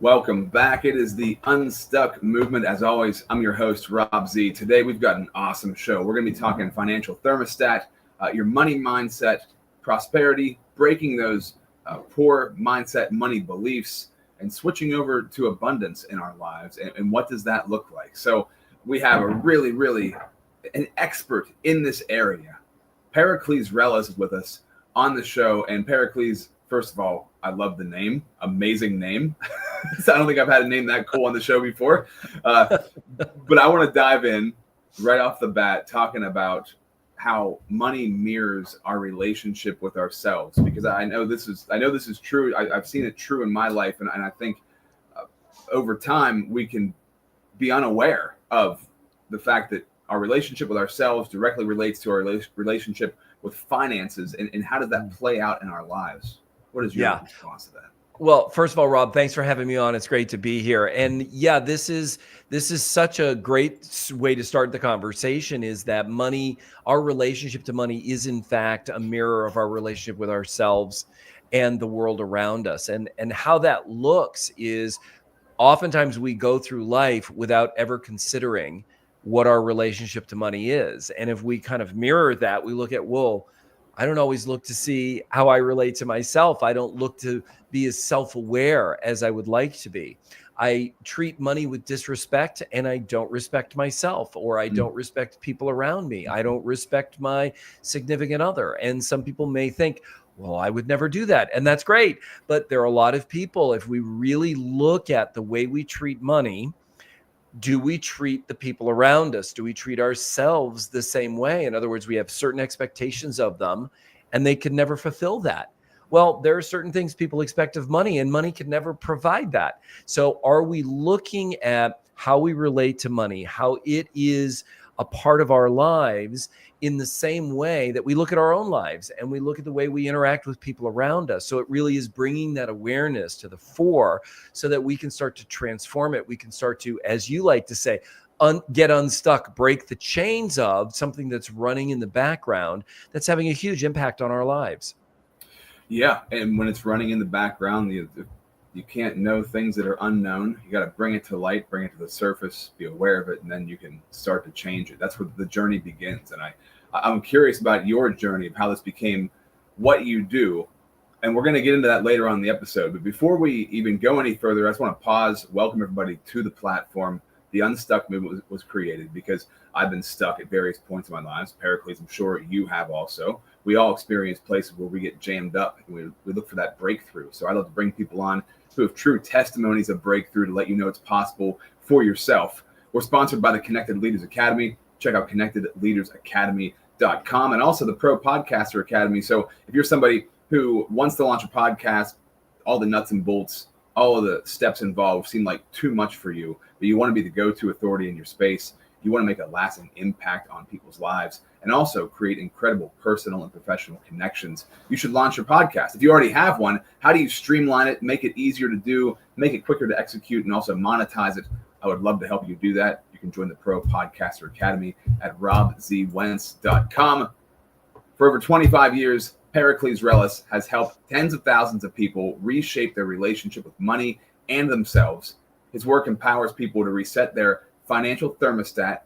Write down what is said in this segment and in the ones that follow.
Welcome back. It is the Unstuck movement. As always, I'm your host, Rob Z. Today, we've got an awesome show. We're going to be talking financial thermostat, your money mindset, prosperity, breaking those poor mindset money beliefs, and switching over to abundance in our lives. And what does that look like? So we have a really an expert in this area. Pericles Rellas is with us on the show. And Pericles, first of all, I love the name. Amazing name. So I don't think I've had a name that cool on the show before. But I want to dive in right off the bat talking about how money mirrors our relationship with ourselves, because I know this is true. I've seen it true in my life, and I think over time we can be unaware of the fact that our relationship with ourselves directly relates to our relationship with finances, and how does that play out in our lives? What is your response to that? Well, first of all, Rob, thanks for having me on. It's great to be here. And yeah, this is such a great way to start the conversation, is that money, our relationship to money is in fact a mirror of our relationship with ourselves and the world around us. And how that looks is oftentimes we go through life without ever considering what our relationship to money is. And if we kind of mirror that, we look at, well, I don't always look to see how I relate to myself. I don't look to be as self-aware as I would like to be. I treat money with disrespect, and I don't respect myself, or I don't respect people around me. I don't respect my significant other. And some people may think, well, I would never do that. And that's great. But there are a lot of people, if we really look at the way we treat money, do we treat the people around us? Do we treat ourselves the same way? In other words, we have certain expectations of them, and they can never fulfill that. Well, there are certain things people expect of money, and money can never provide that. So are we looking at how we relate to money, how it is a part of our lives in the same way that we look at our own lives and we look at the way we interact with people around us? So it really is bringing that awareness to the fore so that we can start to transform it. We can start to, as you like to say, get unstuck, break the chains of something that's running in the background that's having a huge impact on our lives. Yeah, and when it's running in the background, you can't know things that are unknown. You got to bring it to light, bring it to the surface, be aware of it, and then you can start to change it. That's where the journey begins. And I'm curious about your journey of how this became what you do. And we're going to get into that later on in the episode. But before we even go any further, I just want to pause, welcome everybody to the platform. The Unstuck movement was created because I've been stuck at various points in my lives. Pericles, I'm sure you have also. We all experience places where we get jammed up and we look for that breakthrough. So I love to bring people on who have true testimonies of breakthrough to let you know it's possible for yourself. We're sponsored by the Connected Leaders Academy. Check out connectedleadersacademy.com, and also the Pro Podcaster Academy. So if you're somebody who wants to launch a podcast, all the nuts and bolts, all of the steps involved seem like too much for you, but you want to be the go-to authority in your space. You want to make a lasting impact on people's lives and also create incredible personal and professional connections. You should launch your podcast. If you already have one, how do you streamline it, make it easier to do, make it quicker to execute, and also monetize it? I would love to help you do that. You can join the Pro Podcaster Academy at robzwentz.com. For over 25 years, Pericles Rellas has helped tens of thousands of people reshape their relationship with money and themselves. His work empowers people to reset their financial thermostat,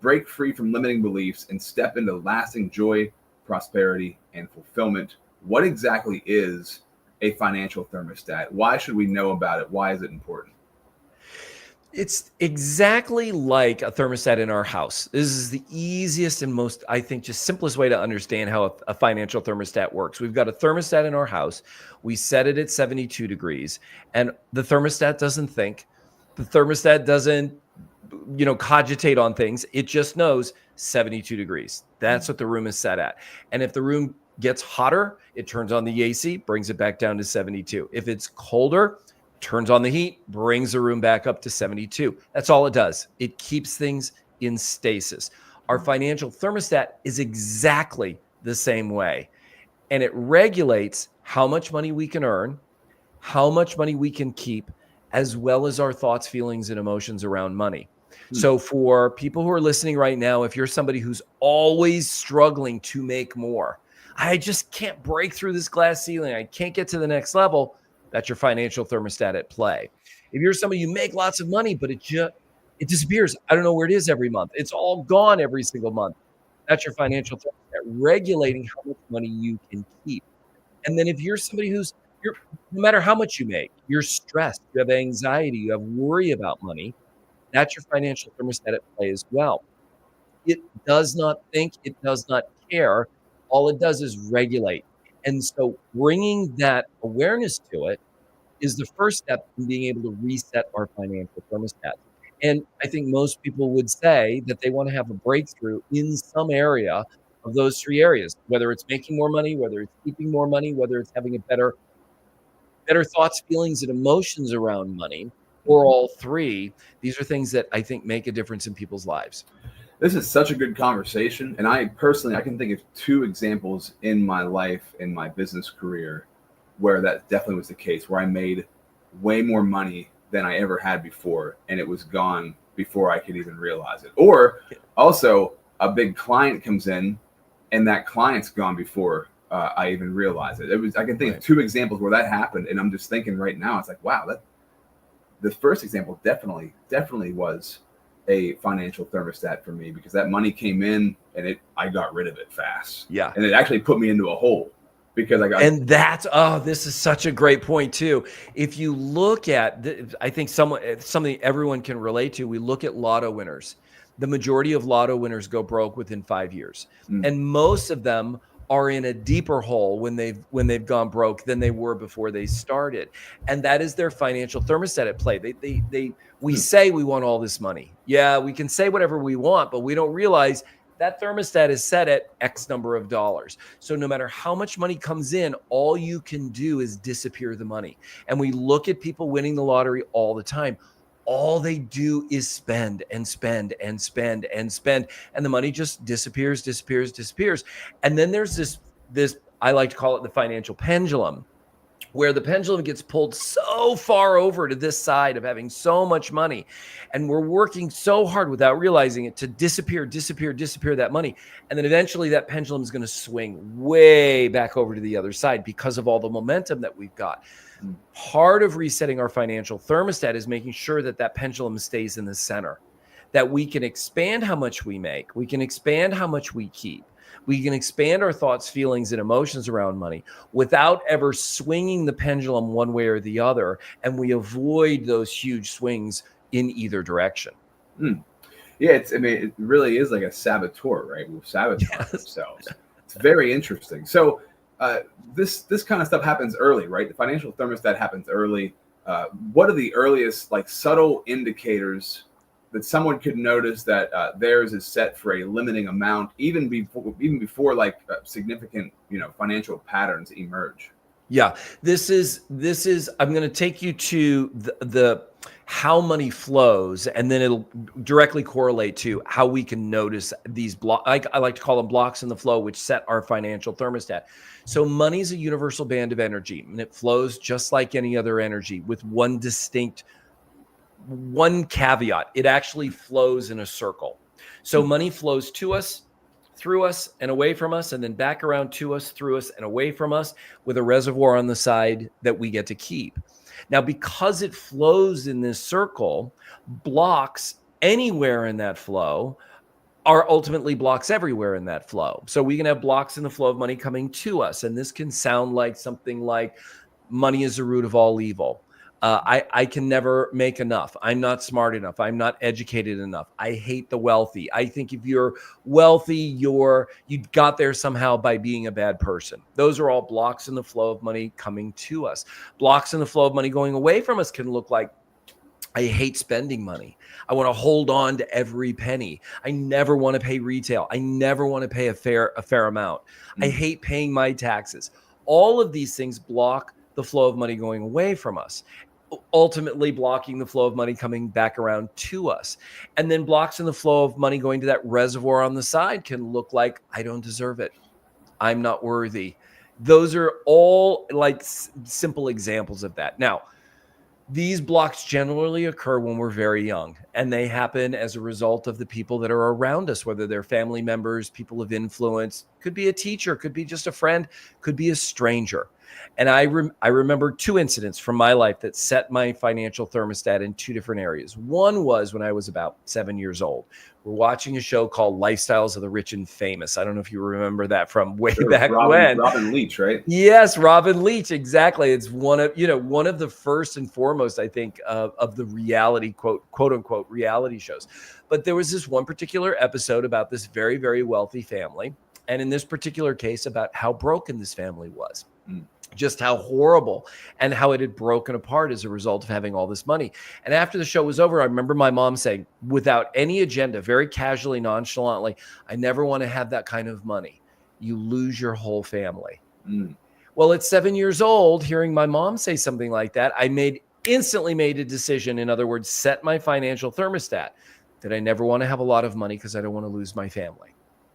break free from limiting beliefs, and step into lasting joy, prosperity, and fulfillment. What exactly is a financial thermostat? Why should we know about it? Why is it important? It's exactly like a thermostat in our house. This is the easiest and most, I think, just simplest way to understand how a financial thermostat works. We've got a thermostat in our house. We set it at 72 degrees, and the thermostat doesn't think. The thermostat doesn't, cogitate on things. It just knows 72 degrees. That's what the room is set at. And if the room gets hotter, it turns on the AC, brings it back down to 72. If it's colder, turns on the heat, brings the room back up to 72. That's all it does. It keeps things in stasis. Our financial thermostat is exactly the same way. And it regulates how much money we can earn, how much money we can keep, as well as our thoughts, feelings, and emotions around money. So for people who are listening right now, if you're somebody who's always struggling to make more, I just can't break through this glass ceiling, I can't get to the next level, that's your financial thermostat at play. If you're somebody you make lots of money, but it disappears. I don't know where it is every month. It's all gone every single month. That's your financial thermostat, regulating how much money you can keep. And then if you're somebody you're no matter how much you make, you're stressed, you have anxiety, you have worry about money, that's your financial thermostat at play as well. It does not think, it does not care. All it does is regulate. And so bringing that awareness to it is the first step in being able to reset our financial thermostat. And I think most people would say that they want to have a breakthrough in some area of those three areas, whether it's making more money, whether it's keeping more money, whether it's having a better thoughts, feelings, and emotions around money, or Mhm. all three. These are things that I think make a difference in people's lives. This is such a good conversation. And I personally, I can think of two examples in my life, in my business career, where that definitely was the case, where I made way more money than I ever had before. And it was gone before I could even realize it. Or also, a big client comes in and that client's gone before I even realize it. I can think of two examples where that happened. And I'm just thinking right now, it's like, wow, the first example definitely was a financial thermostat for me, because that money came in and I got rid of it fast. Yeah. And it actually put me into a hole because And this is such a great point too. If you look at, I think something everyone can relate to, we look at lotto winners. The majority of lotto winners go broke within 5 years. And most of them are in a deeper hole when they've gone broke than they were before they started. And that is their financial thermostat at play. We say we want all this money. Yeah, we can say whatever we want, but we don't realize that thermostat is set at X number of dollars. So no matter how much money comes in, all you can do is disappear the money. And we look at people winning the lottery all the time. All they do is spend and spend and spend and spend. And the money just disappears. And then there's this, I like to call it the financial pendulum, where the pendulum gets pulled so far over to this side of having so much money. And we're working so hard without realizing it to disappear that money. And then eventually that pendulum is going to swing way back over to the other side because of all the momentum that we've got. Part of resetting our financial thermostat is making sure that that pendulum stays in the center, that we can expand how much we make, we can expand how much we keep. We can expand our thoughts, feelings, and emotions around money without ever swinging the pendulum one way or the other. And we avoid those huge swings in either direction. Yeah, it really is like a saboteur, right? We'll sabotage ourselves. It's very interesting. So this kind of stuff happens early, right? The financial thermostat happens early. What are the earliest like subtle indicators that someone could notice that theirs is set for a limiting amount, even before like significant financial patterns emerge? Yeah, this is I'm going to take you to the how money flows, and then it'll directly correlate to how we can notice these blocks. I like to call them blocks in the flow, which set our financial thermostat. So money is a universal band of energy, and it flows just like any other energy, with one caveat: it actually flows in a circle. So money flows to us, through us, and away from us, and then back around to us, through us, and away from us, with a reservoir on the side that we get to keep. Now, because it flows in this circle, blocks anywhere in that flow are ultimately blocks everywhere in that flow. So we can have blocks in the flow of money coming to us. And this can sound like something like money is the root of all evil. I can never make enough. I'm not smart enough. I'm not educated enough. I hate the wealthy. I think if you're wealthy, you got there somehow by being a bad person. Those are all blocks in the flow of money coming to us. Blocks in the flow of money going away from us can look like, I hate spending money. I want to hold on to every penny. I never want to pay retail. I never want to pay a fair amount. I hate paying my taxes. All of these things block the flow of money going away from us, ultimately blocking the flow of money coming back around to us. And then blocks in the flow of money going to that reservoir on the side can look like, I don't deserve it. I'm not worthy. Those are all like simple examples of that. Now, these blocks generally occur when we're very young, and they happen as a result of the people that are around us, whether they're family members, people of influence, could be a teacher, could be just a friend, could be a stranger. And I remember two incidents from my life that set my financial thermostat in two different areas. One was when I was about 7 years old. We're watching a show called Lifestyles of the Rich and Famous. I don't know if you remember that from way back when. Robin Leach, right? Yes, Robin Leach, exactly. It's one of the first and foremost, I think, of the reality quote unquote reality shows. But there was this one particular episode about this very, very wealthy family, and in this particular case, about how broken this family was. Just how horrible and how it had broken apart as a result of having all this money. And after the show was over, I remember my mom saying, without any agenda, very casually, nonchalantly, I never want to have that kind of money. You lose your whole family. Well, at 7 years old, hearing my mom say something like that, I instantly made a decision. In other words, set my financial thermostat that I never want to have a lot of money because I don't want to lose my family.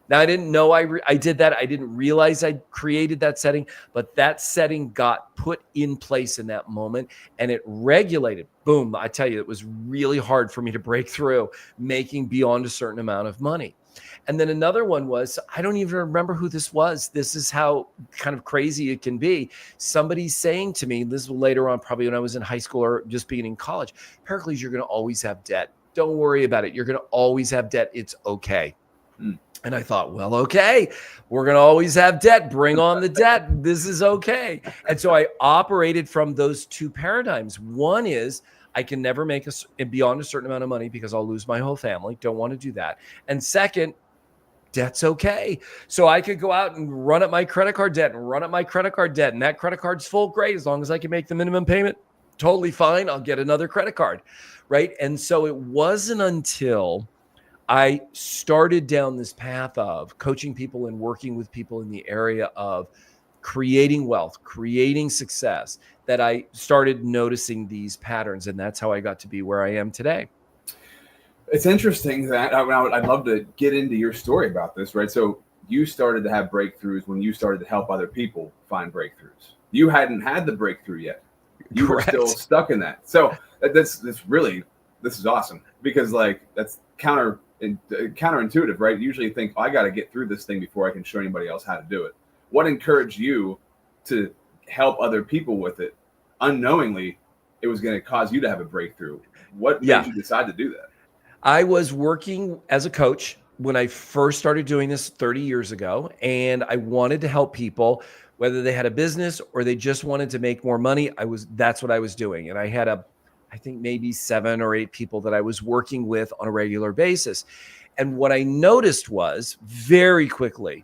Now, I didn't know I did that. I didn't realize I created that setting, but that setting got put in place in that moment, and it regulated. Boom. I tell you, it was really hard for me to break through making beyond a certain amount of money. And then another one was, I don't even remember who this was. This is how kind of crazy it can be. Somebody saying to me, this was later on, probably when I was in high school or just being in college, Pericles, you're going to always have debt. Don't worry about it. You're going to always have debt. It's okay. And I thought, well, okay, we're going to always have debt. Bring on the debt. This is okay. And so I operated from those two paradigms. One is I can never make beyond a certain amount of money because I'll lose my whole family. Don't want to do that. And second, debt's okay. So I could go out and run up my credit card debt and that credit card's full. Great. As long as I can make the minimum payment, totally fine. I'll get another credit card. Right. And so it wasn't until I started down this path of coaching people and working with people in the area of creating wealth, creating success, that I started noticing these patterns. And that's how I got to be where I am today. It's interesting that I'd love to get into your story about this, right? So you started to have breakthroughs when you started to help other people find breakthroughs. You hadn't had the breakthrough yet. You Correct. Were still stuck in that. So this is awesome, because like that's counterintuitive, right? You usually think, I got to get through this thing before I can show anybody else how to do it. What encouraged you to help other people with it? Unknowingly, it was going to cause you to have a breakthrough. What made you decide to do that? I was working as a coach when I first started doing this 30 years ago, and I wanted to help people, whether they had a business or they just wanted to make more money. That's what I was doing. And I had I think maybe 7 or 8 people that I was working with on a regular basis. And what I noticed was very quickly,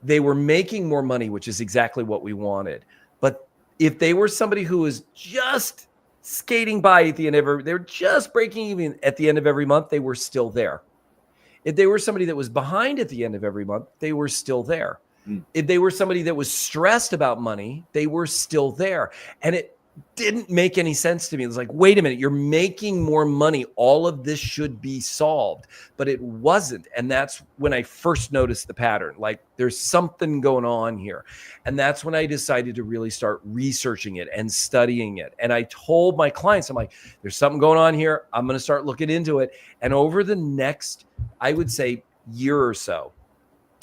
they were making more money, which is exactly what we wanted. But if they were somebody who was just skating by at the end of they're just breaking even at the end of every month, they were still there. If they were somebody that was behind at the end of every month, they were still there. If they were somebody that was stressed about money, they were still there. And it didn't make any sense to me. It was like, wait a minute, you're making more money. All of this should be solved, but it wasn't. And that's when I first noticed the pattern. Like, there's something going on here. And that's when I decided to really start researching it and studying it. And I told my clients, I'm like, there's something going on here. I'm going to start looking into it. And over the next, I would say, year or so,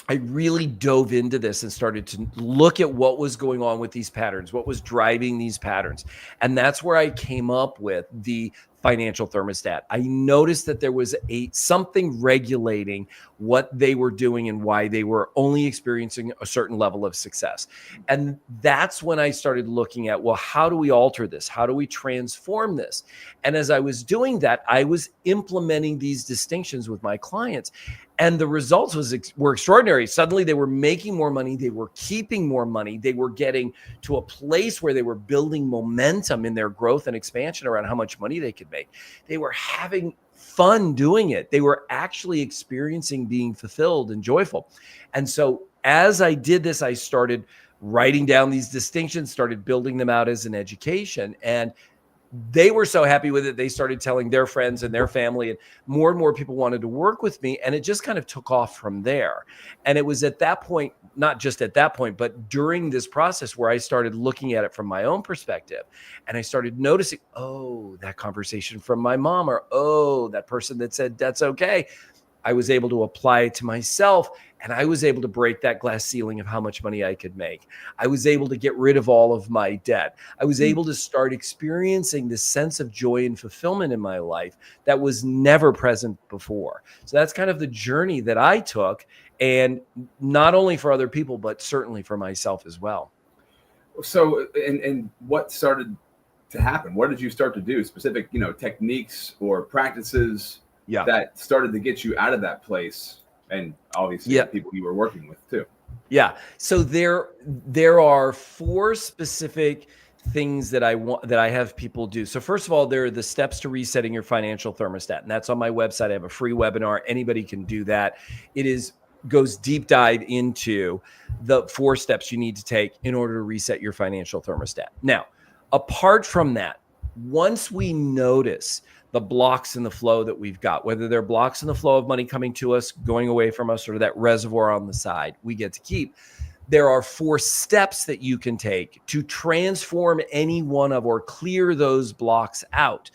I really dove into this and started to look at what was going on with these patterns, what was driving these patterns. And that's where I came up with the financial thermostat. I noticed that there was something regulating what they were doing and why they were only experiencing a certain level of success. And that's when I started looking at, well, how do we alter this? How do we transform this? And as I was doing that, I was implementing these distinctions with my clients. And the results were extraordinary. Suddenly they were making more money. They were keeping more money. They were getting to a place where they were building momentum in their growth and expansion around how much money they could make. They were having fun doing it. They were actually experiencing being fulfilled and joyful. And so as I did this, I started writing down these distinctions, started building them out as an education. And they were so happy with it. They started telling their friends and their family, and more people wanted to work with me. And it just kind of took off from there. And it was at that point, not just at that point, but during this process where I started looking at it from my own perspective. And I started noticing, oh, that conversation from my mom, or, oh, that person that said, that's okay. I was able to apply it to myself, and I was able to break that glass ceiling of how much money I could make. I was able to get rid of all of my debt. I was able to start experiencing this sense of joy and fulfillment in my life that was never present before. So that's kind of the journey that I took, and not only for other people, but certainly for myself as well. So, and what started to happen? What did you start to do? Specific, techniques or practices that started to get you out of that place, and obviously the people you were working with too. Yeah. So there are 4 specific things that I have people do. So first of all, there are the steps to resetting your financial thermostat, and that's on my website. I have a free webinar. Anybody can do that. It goes deep dive into the 4 steps you need to take in order to reset your financial thermostat. Now, apart from that, once we notice the blocks in the flow that we've got, whether they're blocks in the flow of money coming to us, going away from us, or that reservoir on the side we get to keep, there are 4 steps that you can take to transform any one of or clear those blocks out.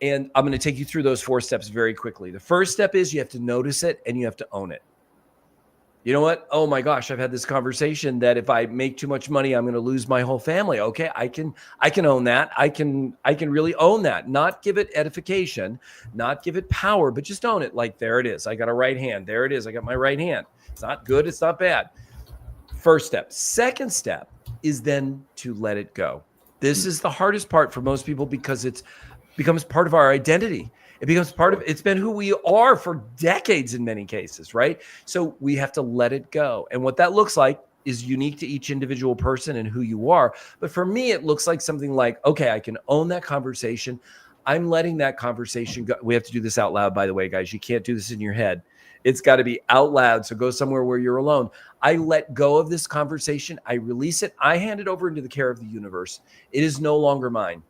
And I'm going to take you through those 4 steps very quickly. The first step is you have to notice it and you have to own it. You know what? Oh my gosh, I've had this conversation that if I make too much money, I'm going to lose my whole family. Okay, I can own that. I can really own that. Not give it edification, not give it power, but just own it. Like, there it is. I got a right hand. There it is. I got my right hand. It's not good. It's not bad. First step. Second step is then to let it go. This is the hardest part for most people because it becomes part of our identity. It becomes it's been who we are for decades in many cases, right? So we have to let it go. And what that looks like is unique to each individual person and who you are. But for me, it looks like something like, okay, I can own that conversation. I'm letting that conversation go. We have to do this out loud, by the way, guys. You can't do this in your head. It's got to be out loud. So go somewhere where you're alone. I let go of this conversation. I release it. I hand it over into the care of the universe. It is no longer mine.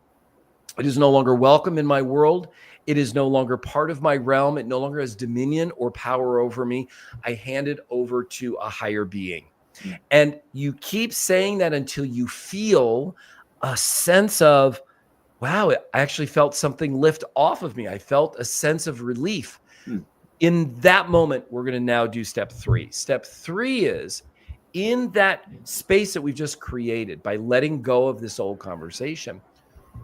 It is no longer welcome in my world. It is no longer part of my realm. It no longer has dominion or power over me. I hand it over to a higher being. And you keep saying that until you feel a sense of, wow, I actually felt something lift off of me. I felt a sense of relief. In that moment, we're going to now do step 3. Step 3 is in that space that we've just created by letting go of this old conversation.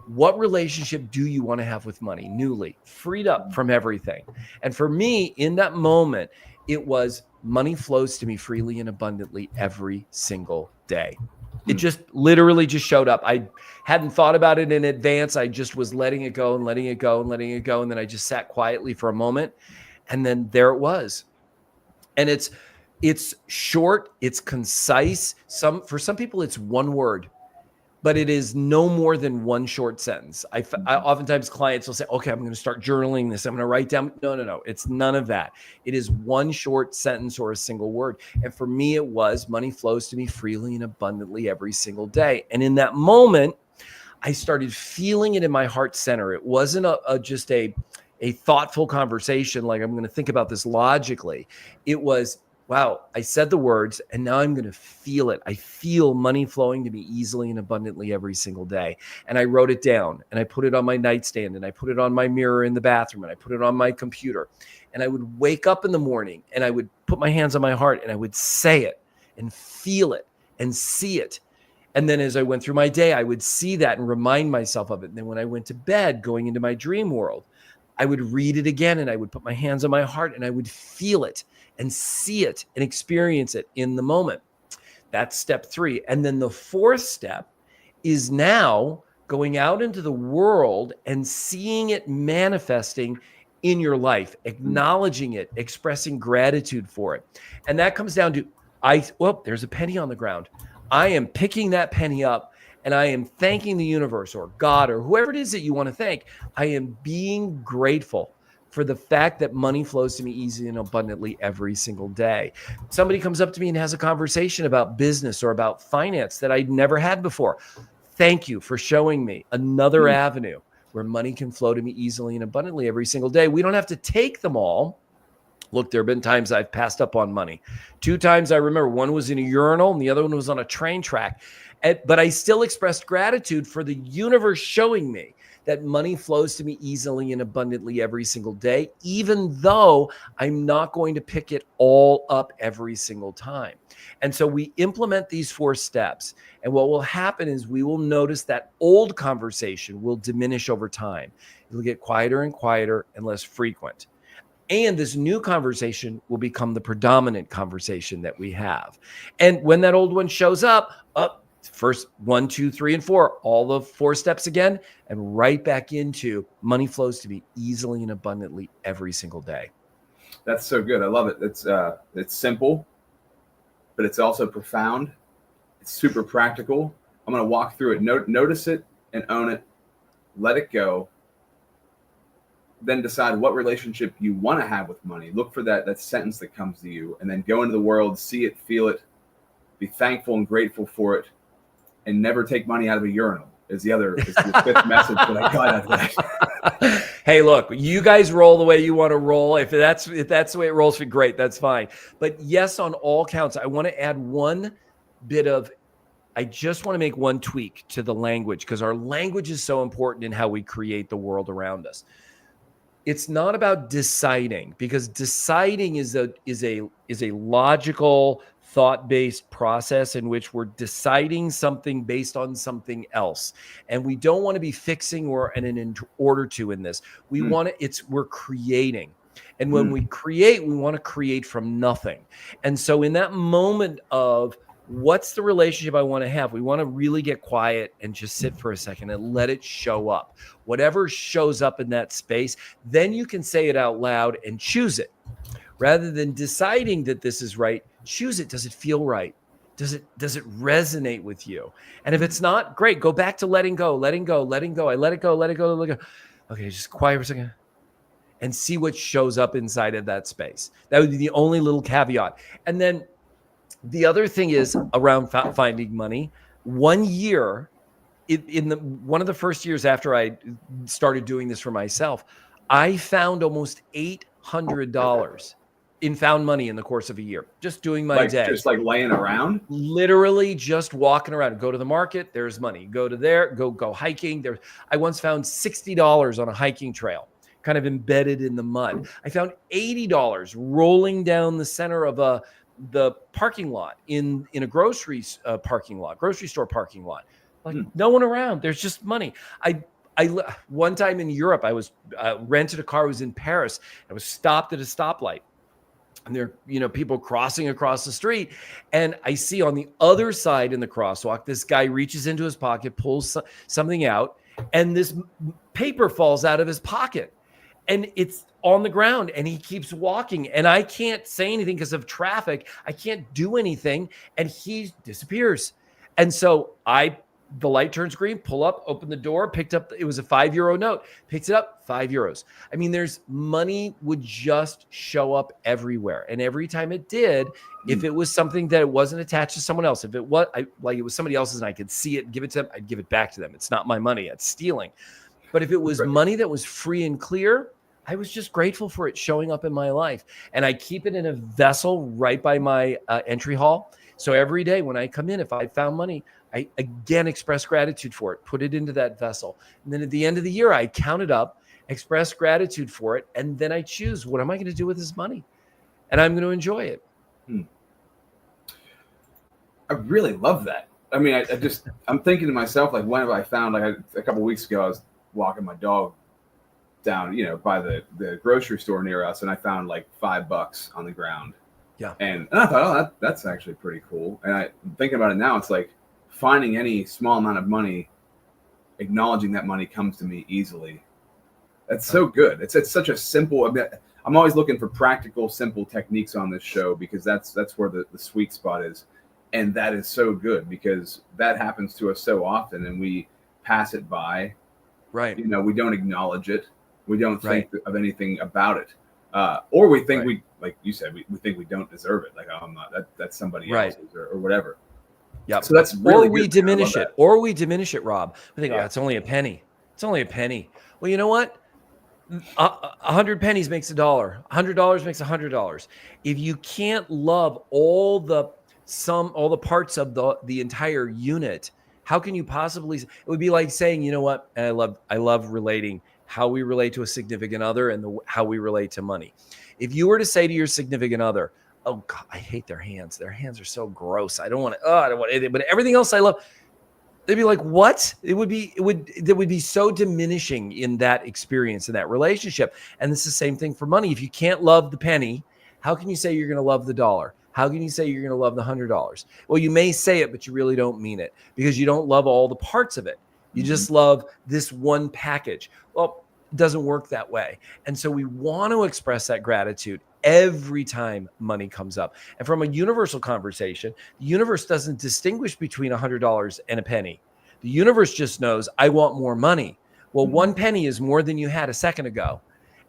What relationship do you want to have with money newly, freed up from everything? And for me, in that moment, it was money flows to me freely and abundantly every single day. It just literally just showed up. I hadn't thought about it in advance. I just was letting it go and letting it go and letting it go. And then I just sat quietly for a moment. And then there it was. And it's short, it's concise. For some people, it's one word. But it is no more than one short sentence. I oftentimes clients will say, okay, I'm going to start journaling this. I'm going to write down. No. It's none of that. It is one short sentence or a single word. And for me, it was money flows to me freely and abundantly every single day. And in that moment, I started feeling it in my heart center. It wasn't just a thoughtful conversation. Like, I'm going to think about this logically. It was, wow, I said the words and now I'm going to feel it. I feel money flowing to me easily and abundantly every single day. And I wrote it down and I put it on my nightstand and I put it on my mirror in the bathroom and I put it on my computer. And I would wake up in the morning and I would put my hands on my heart and I would say it and feel it and see it. And then as I went through my day, I would see that and remind myself of it. And then when I went to bed, going into my dream world, I would read it again and I would put my hands on my heart and I would feel it and see it and experience it in the moment. That's step 3. And then the 4th step is now going out into the world and seeing it manifesting in your life, acknowledging it, expressing gratitude for it. And that comes down to, there's a penny on the ground. I am picking that penny up and I am thanking the universe or God or whoever it is that you want to thank. I am being grateful for the fact that money flows to me easily and abundantly every single day. Somebody comes up to me and has a conversation about business or about finance that I'd never had before. Thank you for showing me another avenue where money can flow to me easily and abundantly every single day. We don't have to take them all. Look, there have been times I've passed up on money. 2 times I remember. One was in a urinal and the other one was on a train track. But I still expressed gratitude for the universe showing me that money flows to me easily and abundantly every single day, even though I'm not going to pick it all up every single time. And so we implement these 4 steps. And what will happen is we will notice that old conversation will diminish over time. It'll get quieter and quieter and less frequent. And this new conversation will become the predominant conversation that we have. And when that old one shows up, first 1, 2, 3, and 4, all the 4 steps again, and right back into money flows to me easily and abundantly every single day. That's so good. I love it. It's simple, but it's also profound. It's super practical. I'm going to walk through it. Notice it and own it. Let it go. Then decide what relationship you want to have with money. Look for that sentence that comes to you, and then go into the world, see it, feel it, be thankful and grateful for it, and never take money out of a urinal is the 5th message that I got out of that. Hey, look, you guys roll the way you want to roll. If that's the way it rolls, great, that's fine. But yes, on all counts, I want to add I just want to make one tweak to the language, because our language is so important in how we create the world around us. It's not about deciding, because deciding is a logical, thought-based process in which we're deciding something based on something else. And we don't want to be fixing or in order to in this. We want to, we're creating. And when we create, we want to create from nothing. And so in that moment of what's the relationship I want to have, we want to really get quiet and just sit for a second and let it show up. Whatever shows up in that space, then you can say it out loud and choose it. Rather than deciding that this is right, choose it. Does it feel right? Does it resonate with you? And if it's not, great, go back to letting go. I let it go. Okay, just quiet for a second and see what shows up inside of that space. That would be the only little caveat. And then the other thing is around finding money. 1 year, one of the first years after I started doing this for myself, I found almost $800 in found money in the course of a year, just doing my day. Just like laying around? Literally just walking around. Go to the market, there's money. Go to there, go hiking. I once found $60 on a hiking trail, kind of embedded in the mud. I found $80 rolling down the center of the parking lot in a grocery store parking lot. Like no one around. There's just money. I one time in Europe, I was rented a car. I was in Paris. I was stopped at a stoplight, and there are people crossing across the street, and I see on the other side in the crosswalk, this guy reaches into his pocket, pulls something out, and this paper falls out of his pocket. And it's on the ground, and he keeps walking, and I can't say anything because of traffic. I can't do anything, and he disappears. And so the light turns green, pull up, open the door, picked up, it was a €5 note, picked it up, €5. I mean, money would just show up everywhere. And every time it did, if it was something that it wasn't attached to someone else, if it was like it was somebody else's and I could see it and give it to them, I'd give it back to them. It's not my money, it's stealing. But if it was money that was free and clear, I was just grateful for it showing up in my life. And I keep it in a vessel right by my entry hall. So every day when I come in, if I found money, I again express gratitude for it, put it into that vessel. And then at the end of the year, I count it up, express gratitude for it. And then I choose, what am I going to do with this money? And I'm going to enjoy it. I really love that. I mean, I'm thinking to myself, like, when have I found, like a couple of weeks ago, I was walking my dog down, by the grocery store near us, and I found like $5 on the ground. Yeah. And I thought, that's actually pretty cool. And I'm thinking about it now, it's like finding any small amount of money, acknowledging that money comes to me easily. That's so good. It's such a simple, I'm always looking for practical, simple techniques on this show, because that's where the sweet spot is. And that is so good, because that happens to us so often and we pass it by. Right. We don't acknowledge it. We don't think of anything about it. Or we think we, like you said, we think we don't deserve it. Like, oh, I'm not, that's somebody else's or whatever. Yeah. So that's really or we diminish it. Or we diminish it, Rob. We think, it's only a penny. It's only a penny. Well, you know what? 100 pennies makes $1. $100 makes $100. If you can't love all the parts of the entire unit, How can you possibly? It would be like saying, you know what? And I love relating how we relate to a significant other and how we relate to money. If you were to say to your significant other, "Oh God, I hate their hands. Their hands are so gross. I don't want to. I don't want anything. But everything else I love." They'd be like, "What?" There would be so diminishing in that experience, in that relationship. And it's the same thing for money. If you can't love the penny, how can you say you're going to love the dollar? How can you say you're going to love the $100? Well, you may say it, but you really don't mean it because you don't love all the parts of it. You just love this one package. Well, it doesn't work that way. And so we want to express that gratitude every time money comes up. And from a universal conversation, the universe doesn't distinguish between $100 and a penny. The universe just knows, I want more money. Well, one penny is more than you had a second ago.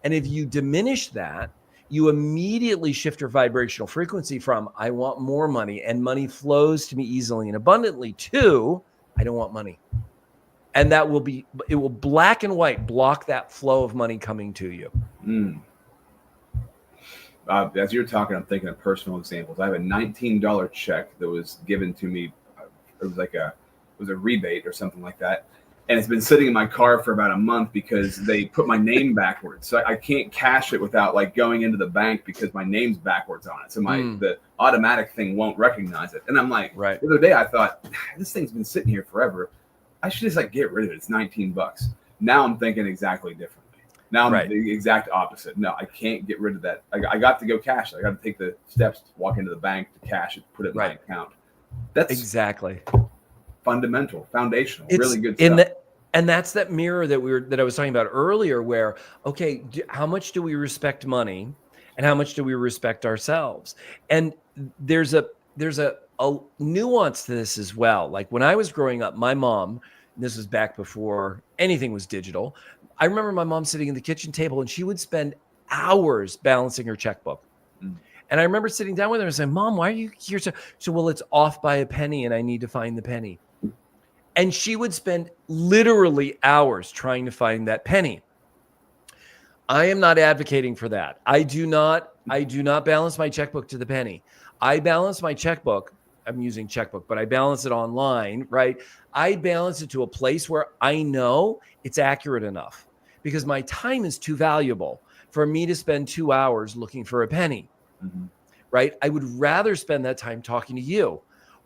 And if you diminish that, you immediately shift your vibrational frequency from, I want more money, and money flows to me easily and abundantly, to, I don't want money. And it will black and white block that flow of money coming to you. As you're talking, I'm thinking of personal examples. I have a $19 check that was given to me. It was a rebate or something like that. And it's been sitting in my car for about a month because they put my name backwards. So I can't cash it without like going into the bank because my name's backwards on it. So the automatic thing won't recognize it. And I'm like, The other day I thought, this thing's been sitting here forever. I should just like get rid of it. It's $19. Now I'm thinking exactly differently. Now I'm the exact opposite. No, I can't get rid of that. I got to go cash it. I got to take the steps to walk into the bank to cash it, put it in my account. That's exactly fundamental, foundational, really good stuff. And that's that mirror that I was talking about earlier, where, okay, how much do we respect money and how much do we respect ourselves? And there's a nuance to this as well. Like when I was growing up, my mom, this was back before anything was digital, I remember my mom sitting in the kitchen table and she would spend hours balancing her checkbook. And I remember sitting down with her and saying, Mom, why are you here? So, well, it's off by a penny and I need to find the penny. And she would spend literally hours trying to find that penny. I am not advocating for that. I do not balance my checkbook to the penny. I balance my checkbook. I'm using checkbook, but I balance it online, right? I balance it to a place where I know it's accurate enough because my time is too valuable for me to spend 2 hours looking for a penny, right? I would rather spend that time talking to you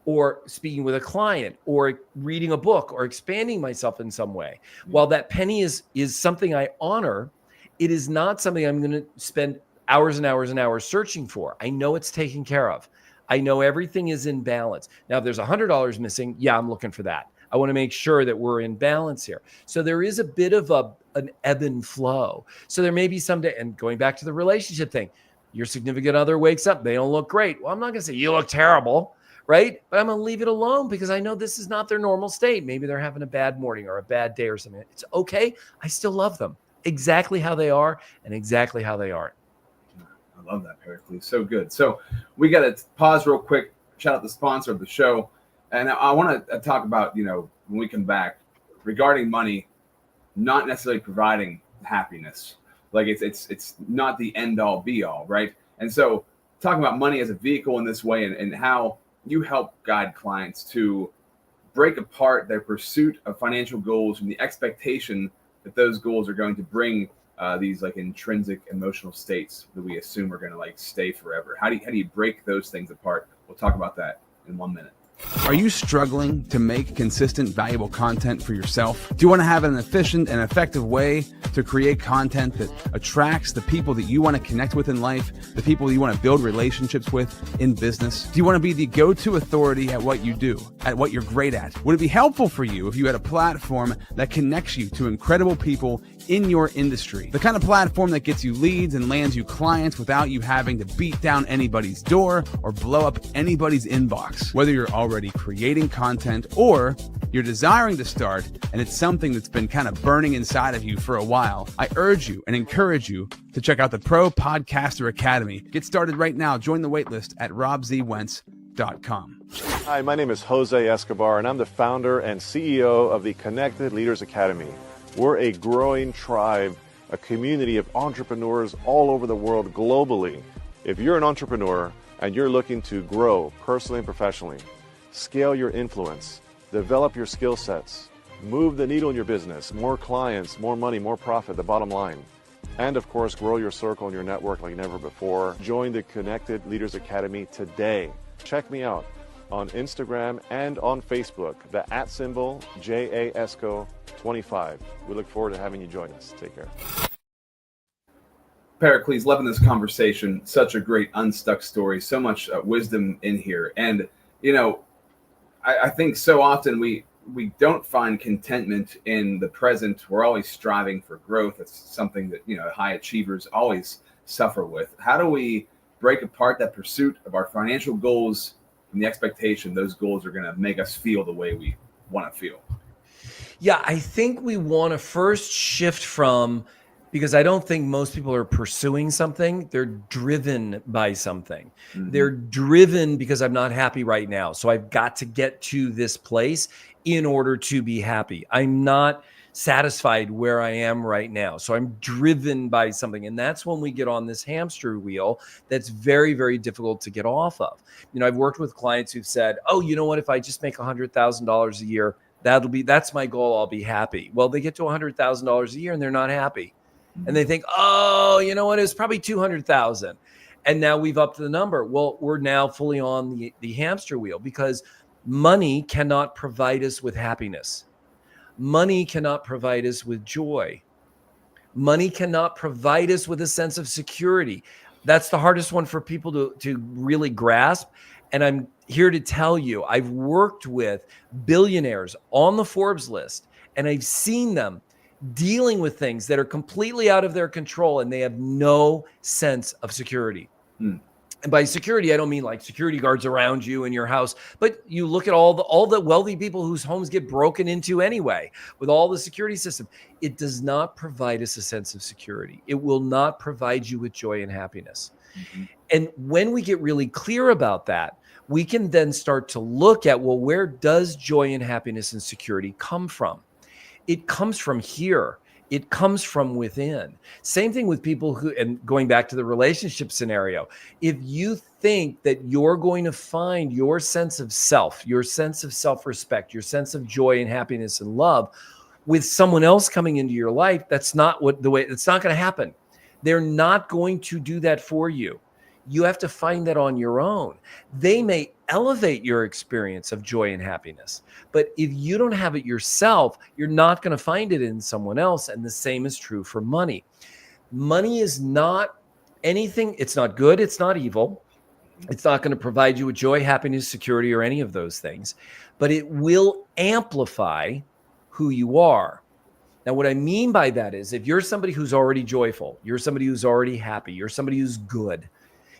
or speaking with a client or reading a book or expanding myself in some way. While that penny is something I honor, it is not something I'm going to spend hours and hours and hours searching for. I know it's taken care of. I know everything is in balance. Now, if there's $100 missing, I'm looking for that. I want to make sure that we're in balance here. So there is a bit of an ebb and flow. So there may be someday, and going back to the relationship thing, your significant other wakes up, they don't look great. Well, I'm not going to say you look terrible, right? But I'm going to leave it alone because I know this is not their normal state. Maybe they're having a bad morning or a bad day or something. It's okay. I still love them exactly how they are and exactly how they aren't. I love that, Pericles. So good. So we got to pause real quick, shout out the sponsor of the show. And I want to talk about, when we come back regarding money, not necessarily providing happiness. Like it's not the end all be all, right? And so talking about money as a vehicle in this way and how you help guide clients to break apart their pursuit of financial goals and the expectation that those goals are going to bring these like intrinsic emotional states that we assume are going to like stay forever. How do you break those things apart? We'll talk about that in 1 minute. Are you struggling to make consistent, valuable content for yourself? Do you want to have an efficient and effective way to create content that attracts the people that you want to connect with in life, the people you want to build relationships with in business? Do you want to be the go-to authority at what you do, at what you're great at? Would it be helpful for you if you had a platform that connects you to incredible people in your industry? The kind of platform that gets you leads and lands you clients without you having to beat down anybody's door or blow up anybody's inbox. Whether you're already creating content or you're desiring to start and it's something that's been kind of burning inside of you for a while, I urge you and encourage you to check out the Pro Podcaster Academy. Get started right now. Join the waitlist at robzwentz.com. Hi, my name is Jose Escobar, and I'm the founder and CEO of the Connected Leaders Academy. We're a growing tribe, a community of entrepreneurs all over the world globally. If you're an entrepreneur and you're looking to grow personally and professionally, scale your influence, develop your skill sets, move the needle in your business, more clients, more money, more profit, the bottom line. And of course, grow your circle and your network like never before. Join the Connected Leaders Academy today. Check me out on Instagram and on Facebook, the @ JASCO25. We look forward to having you join us. Take care. Pericles, loving this conversation. Such a great Unstuck story. So much wisdom in here. And, you know, I think so often we don't find contentment in the present. We're always striving for growth. It's something that, you know, high achievers always suffer with. How do we break apart that pursuit of our financial goals and the expectation those goals are going to make us feel the way we want to feel? Yeah, I think we want to first shift from, because I don't think most people are pursuing something. They're driven by something. Mm-hmm. They're driven because I'm not happy right now. So I've got to get to this place in order to be happy. I'm not satisfied where I am right now. So I'm driven by something. And that's when we get on this hamster wheel that's very, very difficult to get off of. You know, I've worked with clients who've said, oh, you know what, if I just make $100,000 a year, that's my goal, I'll be happy. Well, they get to $100,000 a year and they're not happy. And they think, oh, you know what, it's probably 200,000. And now we've upped the number. Well, we're now fully on the hamster wheel because money cannot provide us with happiness. Money cannot provide us with joy. Money cannot provide us with a sense of security. That's the hardest one for people to really grasp. And I'm here to tell you, I've worked with billionaires on the Forbes list, and I've seen them dealing with things that are completely out of their control, and they have no sense of security. And by security, I don't mean like security guards around you in your house, but you look at all the wealthy people whose homes get broken into anyway, with all the security system. It does not provide us a sense of security. It will not provide you with joy and happiness. Mm-hmm. And when we get really clear about that, we can then start to look at, well, where does joy and happiness and security come from? It comes from here. It comes from within. Same thing with people who, and going back to the relationship scenario, if you think that you're going to find your sense of self, your sense of self-respect, your sense of joy and happiness and love with someone else coming into your life, it's not going to happen. They're not going to do that for you. You have to find that on your own. They may elevate your experience of joy and happiness, but if you don't have it yourself, you're not going to find it in someone else. And the same is true for money. Money is not anything. It's not good. It's not evil. It's not going to provide you with joy, happiness, security, or any of those things, but it will amplify who you are. Now, what I mean by that is if you're somebody who's already joyful, you're somebody who's already happy, you're somebody who's good,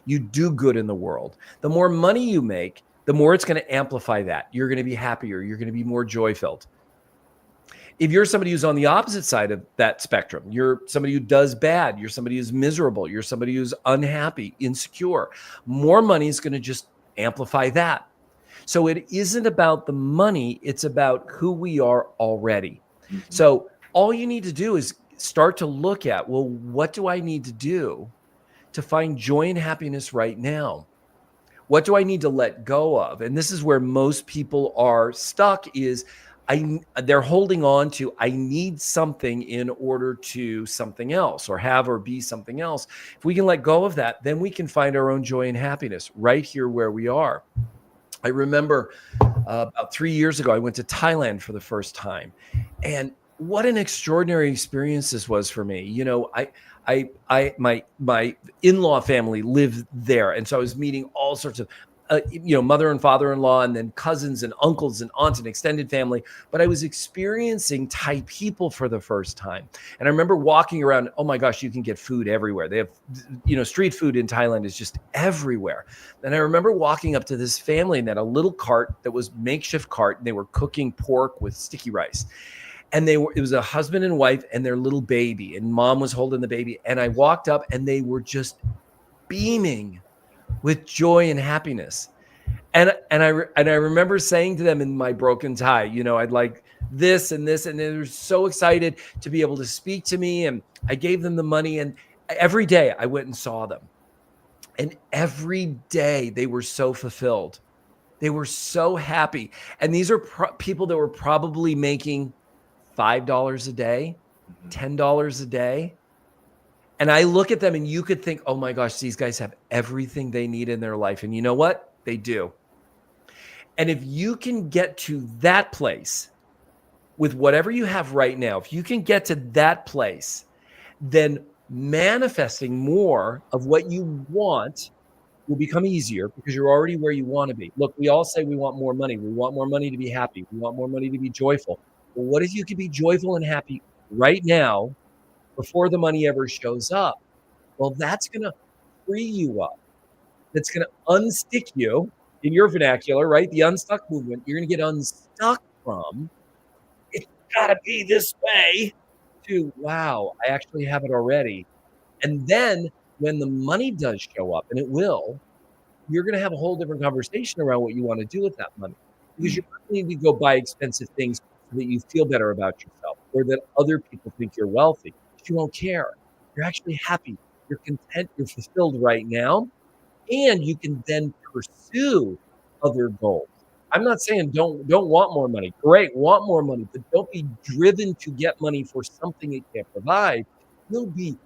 you do good in the world, the more money you make, the more it's going to amplify that. You're going to be happier. You're going to be more joy-filled. If you're somebody who's on the opposite side of that spectrum, you're somebody who does bad, you're somebody who's miserable, you're somebody who's unhappy, insecure, more money is going to just amplify that. So it isn't about the money, it's about who we are already. Mm-hmm. So all you need to do is start to look at, well, what do I need to do to find joy and happiness right now? What do I need to let go of? And this is where most people are stuck is they're holding on to, I need something in order to something else or have or be something else. If we can let go of that, then we can find our own joy and happiness right here where we are. I remember about 3 years ago, I went to Thailand for the first time. And what an extraordinary experience this was for me. You know, my in-law family lived there. And so I was meeting all sorts of, mother and father-in-law, and then cousins and uncles and aunts and extended family. But I was experiencing Thai people for the first time. And I remember walking around, oh my gosh, you can get food everywhere. They have, street food in Thailand is just everywhere. And I remember walking up to this family and they had a little cart that was makeshift cart. And they were cooking pork with sticky rice. And it was a husband and wife and their little baby, and mom was holding the baby. And I walked up and they were just beaming with joy and happiness. And I remember saying to them in my broken Thai, I'd like this and this. And they were so excited to be able to speak to me. And I gave them the money. And every day I went and saw them. And every day they were so fulfilled. They were so happy. And these are people that were probably making $5 a day, $10 a day. And I look at them and you could think, oh my gosh, these guys have everything they need in their life. And you know what? They do. And if you can get to that place with whatever you have right now, if you can get to that place, then manifesting more of what you want will become easier because you're already where you want to be. Look, we all say we want more money. We want more money to be happy. We want more money to be joyful. Well, what if you could be joyful and happy right now before the money ever shows up? Well, that's going to free you up. That's going to unstick you in your vernacular, right? The unstuck movement. You're going to get unstuck from, it's got to be this way, to, wow, I actually have it already. And then when the money does show up, and it will, you're going to have a whole different conversation around what you want to do with that money. Because you're not going to go buy expensive things so that you feel better about yourself or that other people think you're wealthy. But you won't care. You're actually happy. You're content. You're fulfilled right now. And you can then pursue other goals. I'm not saying don't want more money. Great, want more money, but don't be driven to get money for something it can't provide. You'll be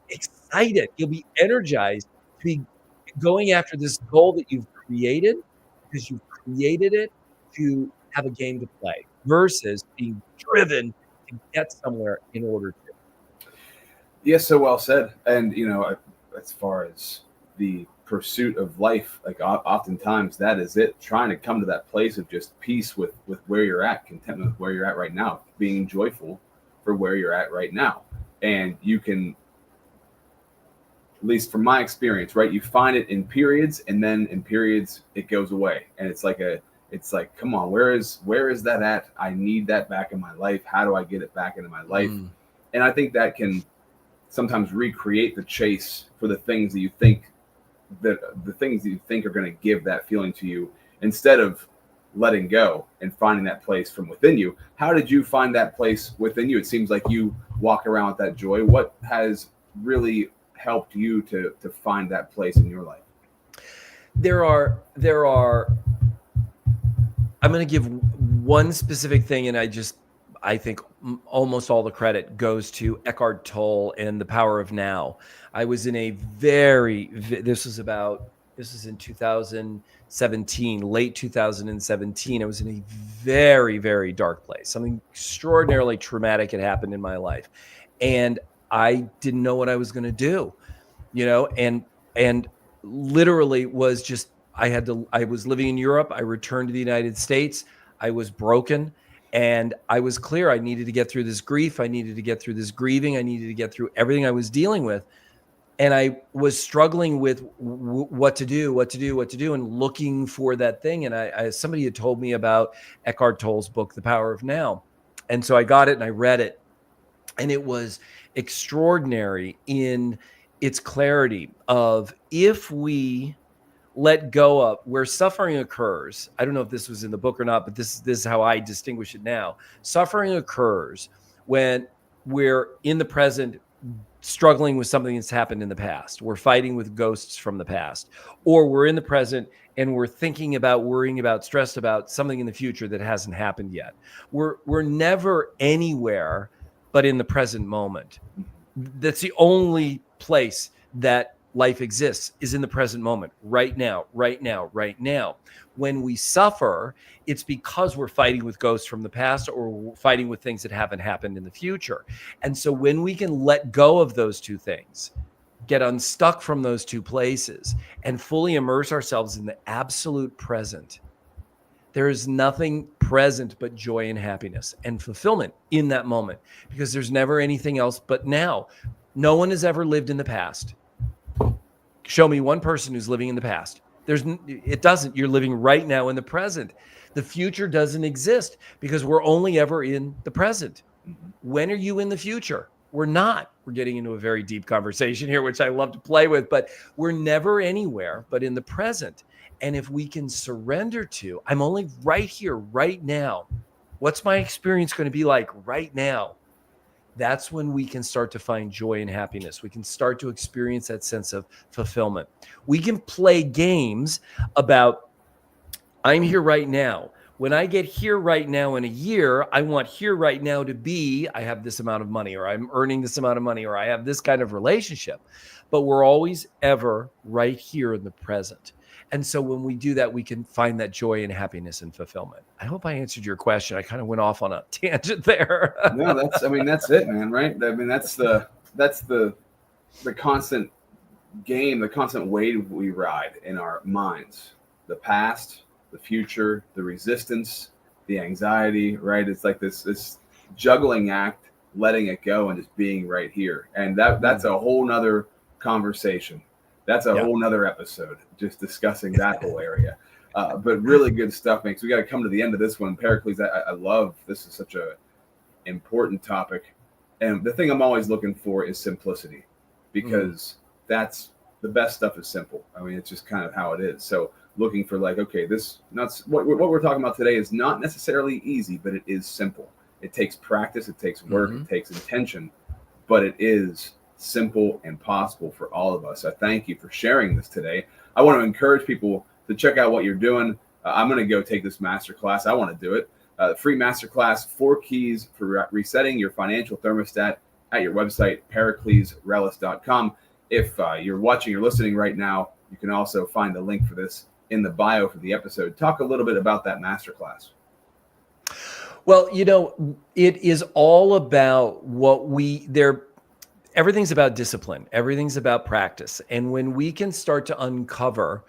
excited. You'll be energized to be going after this goal that you've created because you've created it to have a game to play versus being driven to get somewhere in order to. Yes, so well said. And, as far as the pursuit of life, like oftentimes that is it, trying to come to that place of just peace with where you're at, contentment with where you're at right now, being joyful for where you're at right now. And you can, at least from my experience, right, you find it in periods, and then in periods it goes away, and it's like come on, where is that at? I need that back in my life. How do I get it back into my life? And I think that can sometimes recreate the chase for the things that you think are going to give that feeling to you, instead of letting go and finding that place from within you. How did you find that place within you? It seems like you walk around with that joy. What has really helped you to find that place in your life? There are I'm going to give one specific thing, and I think almost all the credit goes to Eckhart Tolle and The Power of Now. I was in a this is in 2017, late 2017. I was in a very, very dark place. Something extraordinarily traumatic had happened in my life. And I didn't know what I was going to do, and literally was just, I was living in Europe. I returned to the United States. I was broken. And I was clear I needed to get through this grief. I needed to get through this grieving. I needed to get through everything I was dealing with. And I was struggling with what to do, and looking for that thing. And somebody had told me about Eckhart Tolle's book, The Power of Now. And so I got it and I read it. And it was extraordinary in its clarity of, if we let go of where suffering occurs. I don't know if this was in the book or not, but this is how I distinguish it now. Suffering occurs when we're in the present, struggling with something that's happened in the past. We're fighting with ghosts from the past, or we're in the present and we're thinking about, worrying about, stressed about something in the future that hasn't happened yet. We're never anywhere but in the present moment. That's the only place that life exists, is in the present moment, right now. When we suffer, it's because we're fighting with ghosts from the past, or we're fighting with things that haven't happened in the future. And so when we can let go of those two things, get unstuck from those two places, and fully immerse ourselves in the absolute present, there is nothing present but joy and happiness and fulfillment in that moment, because there's never anything else but now. No one has ever lived in the past. Show me one person who's living in the past. It doesn't. You're living right now in the present. The future doesn't exist because we're only ever in the present. When are you in the future? We're not. We're getting into a very deep conversation here, which I love to play with, but we're never anywhere but in the present. And if we can surrender to, I'm only right here, right now. What's my experience going to be like right now? That's when we can start to find joy and happiness. We can start to experience that sense of fulfillment. We can play games about I'm here right now. When I get here right now in a year, I want here right now to be, I have this amount of money, or I'm earning this amount of money, or I have this kind of relationship. But we're always ever right here in the present. And so when we do that, we can find that joy and happiness and fulfillment. I hope I answered your question. I kind of went off on a tangent there. No, that's it, man. Right? I mean, that's the constant game, the constant wave we ride in our minds. The past, the future, the resistance, the anxiety, right? It's like this juggling act, letting it go and just being right here. And that's a whole nother conversation. That's a whole nother episode, just discussing that whole area. But really good stuff, man. So we got to come to the end of this one. Pericles, I love, this is such a important topic. And the thing I'm always looking for is simplicity, because that's the best stuff is simple. I mean, it's just kind of how it is. So looking for like, okay, what we're talking about today is not necessarily easy, but it is simple. It takes practice, it takes work, it takes intention, but it is simple and possible for all of us. I thank you for sharing this today. I want to encourage people to check out what you're doing. I'm going to go take this masterclass. I want to do it. Free masterclass, 4 keys for resetting your financial thermostat, at your website, periclesrellas.com. If you're watching or listening right now, you can also find the link for this in the bio for the episode. Talk a little bit about that masterclass. Well, it is all about everything's about discipline. Everything's about practice. And when we can start to uncover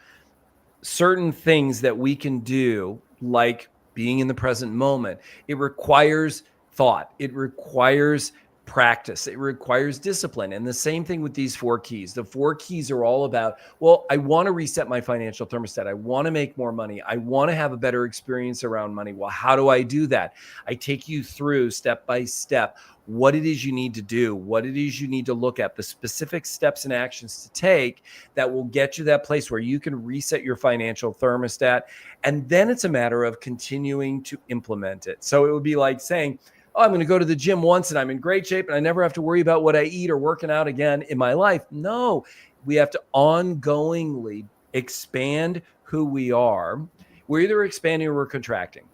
certain things that we can do, like being in the present moment, it requires thought. It requires practice. It requires discipline. And the same thing with these 4 keys. The 4 keys are all about, well, I want to reset my financial thermostat. I want to make more money. I want to have a better experience around money. Well, how do I do that? I take you through step by step what it is you need to do, what it is you need to look at, the specific steps and actions to take that will get you that place where you can reset your financial thermostat. And then it's a matter of continuing to implement it. So it would be like saying, oh, I'm going to go to the gym once and I'm in great shape and I never have to worry about what I eat or working out again in my life. No, we have to ongoingly expand who we are. We're either expanding or we're contracting.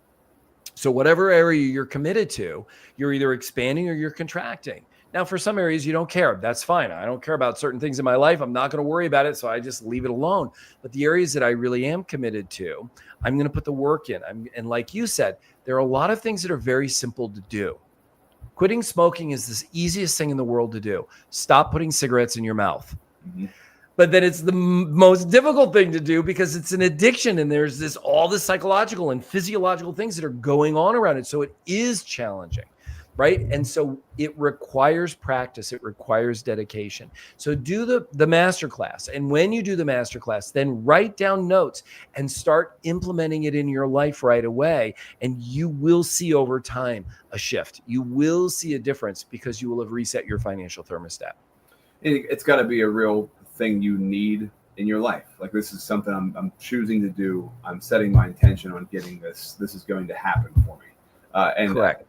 So whatever area you're committed to, you're either expanding or you're contracting. Now, for some areas you don't care. That's fine. I don't care about certain things in my life. I'm not going to worry about it. So I just leave it alone. But the areas that I really am committed to, I'm going to put the work in. And like you said, there are a lot of things that are very simple to do. Quitting smoking is the easiest thing in the world to do. Stop putting cigarettes in your mouth. But then it's the most difficult thing to do because it's an addiction and there's all this psychological and physiological things that are going on around it. So it is challenging, right? And so it requires practice. It requires dedication. So do the masterclass. And when you do the masterclass, then write down notes and start implementing it in your life right away. And you will see over time a shift. You will see a difference because you will have reset your financial thermostat. It's got to be a real thing you need in your life. Like, this is something I'm choosing to do. I'm setting my intention on getting this. This is going to happen for me. And correct.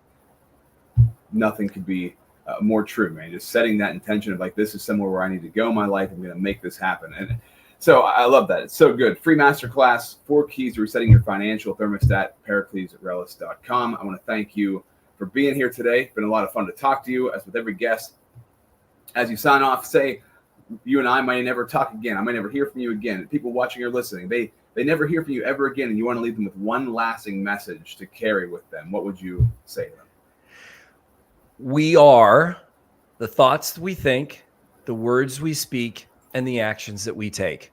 Nothing could be more true, man. Just setting that intention of like, this is somewhere where I need to go in my life. I'm going to make this happen. And so I love that. It's so good. Free masterclass, 4 keys to resetting your financial thermostat, periclesrellas.com. I want to thank you for being here today. It's been a lot of fun to talk to you. As with every guest, as you sign off, say, you and I might never talk again. I might never hear from you again. People watching or listening, they never hear from you ever again, and you want to leave them with one lasting message to carry with them. What would you say to them? We are the thoughts we think, the words we speak, and the actions that we take.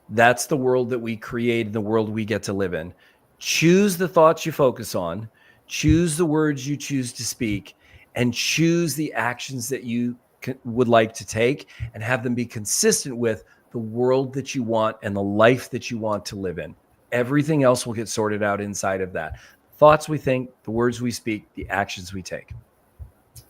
That's the world that we create, the world we get to live in. Choose the thoughts you focus on, choose the words you choose to speak, and choose the actions that you would like to take, and have them be consistent with the world that you want and the life that you want to live in. Everything else will get sorted out inside of that. Thoughts we think, the words we speak, the actions we take.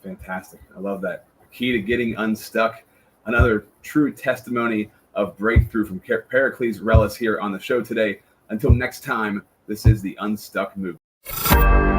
Fantastic. I love that. The key to getting unstuck. Another true testimony of breakthrough from Pericles Rellas here on the show today. Until next time, this is the Unstuck Movement.